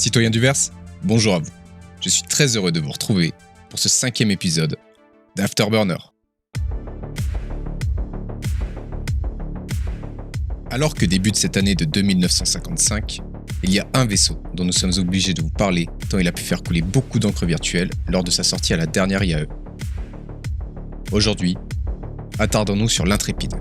Citoyens du Verse, bonjour à vous. Je suis très heureux de vous retrouver pour ce 5e épisode d'Afterburner. Alors que débute cette année de 2955, il y a un vaisseau dont nous sommes obligés de vous parler tant il a pu faire couler beaucoup d'encre virtuelle lors de sa sortie à la dernière IAE. Aujourd'hui, attardons-nous sur l'Intrépide.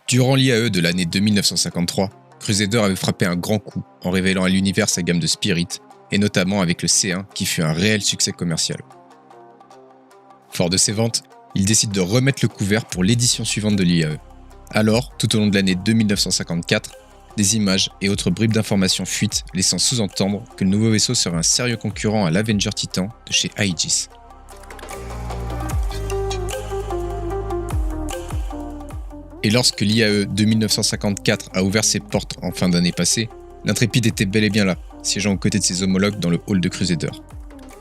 Durant l'IAE de l'année 2953, Crusader avait frappé un grand coup en révélant à l'univers sa gamme de Spirit, et notamment avec le C1 qui fut un réel succès commercial. Fort de ses ventes, il décide de remettre le couvert pour l'édition suivante de l'IAE. Alors, tout au long de l'année 2954, des images et autres bribes d'informations fuitent, laissant sous-entendre que le nouveau vaisseau serait un sérieux concurrent à l'Avenger Titan de chez Aegis. Et lorsque l'IAE 2954 a ouvert ses portes en fin d'année passée, l'Intrépide était bel et bien là, siégeant aux côtés de ses homologues dans le hall de Crusader.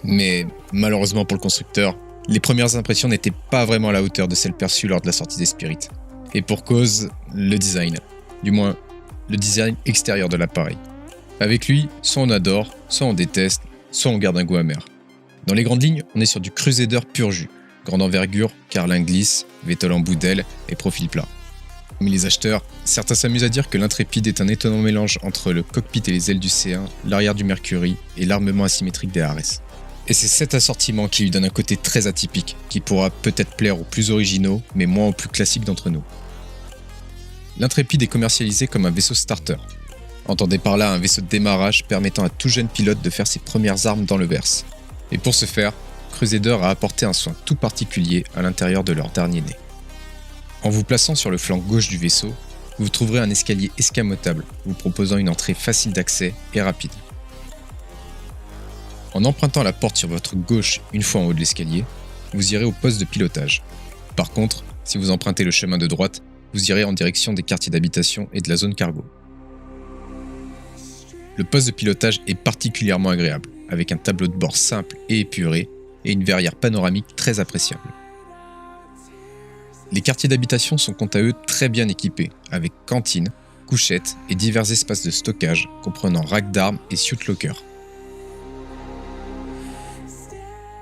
Mais malheureusement pour le constructeur, les premières impressions n'étaient pas vraiment à la hauteur de celles perçues lors de la sortie des Spirits. Et pour cause, le design. Du moins, le design extérieur de l'appareil. Avec lui, soit on adore, soit on déteste, soit on garde un goût amer. Dans les grandes lignes, on est sur du Crusader pur jus. Grande envergure, carlin glisse, vétole en bout d'aile et profil plat. Mais les acheteurs, certains s'amusent à dire que l'Intrépide est un étonnant mélange entre le cockpit et les ailes du C1, l'arrière du Mercury et l'armement asymétrique des Ares. Et c'est cet assortiment qui lui donne un côté très atypique, qui pourra peut-être plaire aux plus originaux, mais moins aux plus classiques d'entre nous. L'Intrépide est commercialisé comme un vaisseau starter. Entendez par là un vaisseau de démarrage permettant à tout jeune pilote de faire ses premières armes dans le verse. Et pour ce faire, Crusader a apporté un soin tout particulier à l'intérieur de leur dernier né. En vous plaçant sur le flanc gauche du vaisseau, vous trouverez un escalier escamotable, vous proposant une entrée facile d'accès et rapide. En empruntant la porte sur votre gauche une fois en haut de l'escalier, vous irez au poste de pilotage. Par contre, si vous empruntez le chemin de droite, vous irez en direction des quartiers d'habitation et de la zone cargo. Le poste de pilotage est particulièrement agréable, avec un tableau de bord simple et épuré et une verrière panoramique très appréciable. Les quartiers d'habitation sont quant à eux très bien équipés, avec cantine, couchettes et divers espaces de stockage comprenant rack d'armes et suit locker.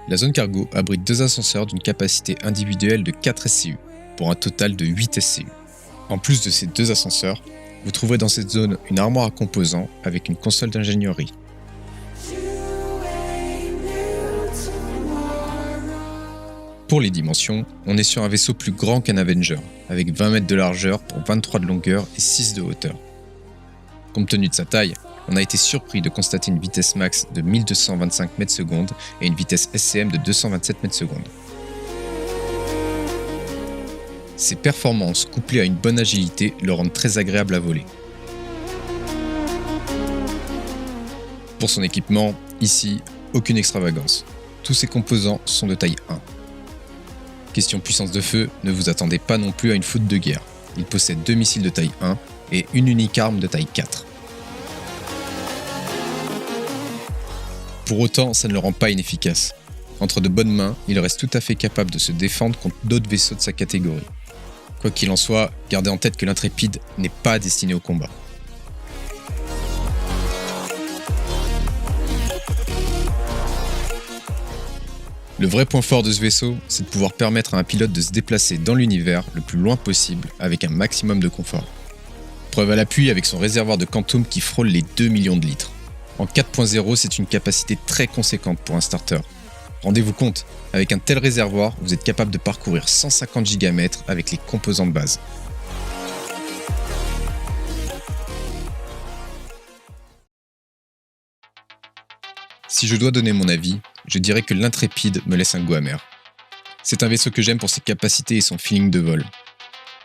La zone cargo abrite 2 ascenseurs d'une capacité individuelle de 4 SCU, pour un total de 8 SCU. En plus de ces 2 ascenseurs, vous trouverez dans cette zone une armoire à composants avec une console d'ingénierie. Pour les dimensions, on est sur un vaisseau plus grand qu'un Avenger, avec 20 mètres de largeur pour 23 de longueur et 6 de hauteur. Compte tenu de sa taille, on a été surpris de constater une vitesse max de 1225 mètres secondes et une vitesse SCM de 227 mètres secondes. Ces performances, couplées à une bonne agilité, le rendent très agréable à voler. Pour son équipement, ici, aucune extravagance. Tous ses composants sont de taille 1. Question puissance de feu, ne vous attendez pas non plus à une foudre de guerre. Il possède 2 missiles de taille 1 et une unique arme de taille 4. Pour autant, ça ne le rend pas inefficace. Entre de bonnes mains, il reste tout à fait capable de se défendre contre d'autres vaisseaux de sa catégorie. Quoi qu'il en soit, gardez en tête que l'Intrépide n'est pas destiné au combat. Le vrai point fort de ce vaisseau, c'est de pouvoir permettre à un pilote de se déplacer dans l'univers le plus loin possible avec un maximum de confort. Preuve à l'appui avec son réservoir de Quantum qui frôle les 2 millions de litres. En 4.0, c'est une capacité très conséquente pour un starter. Rendez-vous compte, avec un tel réservoir, vous êtes capable de parcourir 150 gigamètres avec les composants de base. Si je dois donner mon avis, je dirais que l'Intrépide me laisse un goût amer. C'est un vaisseau que j'aime pour ses capacités et son feeling de vol.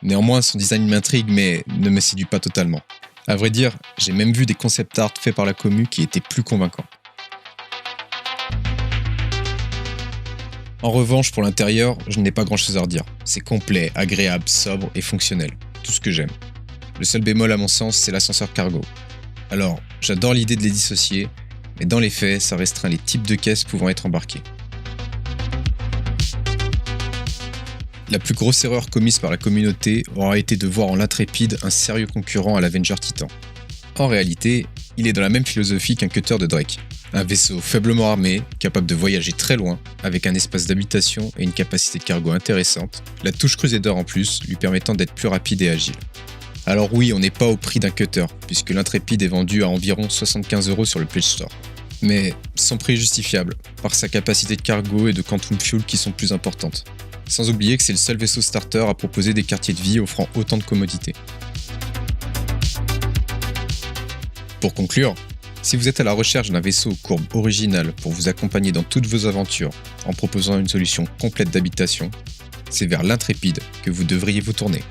Néanmoins, son design m'intrigue mais ne me séduit pas totalement. À vrai dire, j'ai même vu des concept art faits par la commu qui étaient plus convaincants. En revanche, pour l'intérieur, je n'ai pas grand chose à redire. C'est complet, agréable, sobre et fonctionnel. Tout ce que j'aime. Le seul bémol à mon sens, c'est l'ascenseur cargo. Alors, j'adore l'idée de les dissocier, mais dans les faits, ça restreint les types de caisses pouvant être embarquées. La plus grosse erreur commise par la communauté aura été de voir en l'Intrépide un sérieux concurrent à l'Avenger Titan. En réalité, il est dans la même philosophie qu'un cutter de Drake. Un vaisseau faiblement armé, capable de voyager très loin, avec un espace d'habitation et une capacité de cargo intéressante, la touche Crusader en plus lui permettant d'être plus rapide et agile. Alors oui, on n'est pas au prix d'un cutter, puisque l'Intrépide est vendu à environ 75 € sur le Play Store. Mais son prix est justifiable, par sa capacité de cargo et de quantum fuel qui sont plus importantes. Sans oublier que c'est le seul vaisseau starter à proposer des quartiers de vie offrant autant de commodités. Pour conclure, si vous êtes à la recherche d'un vaisseau aux courbes originales pour vous accompagner dans toutes vos aventures en proposant une solution complète d'habitation, c'est vers l'Intrépide que vous devriez vous tourner.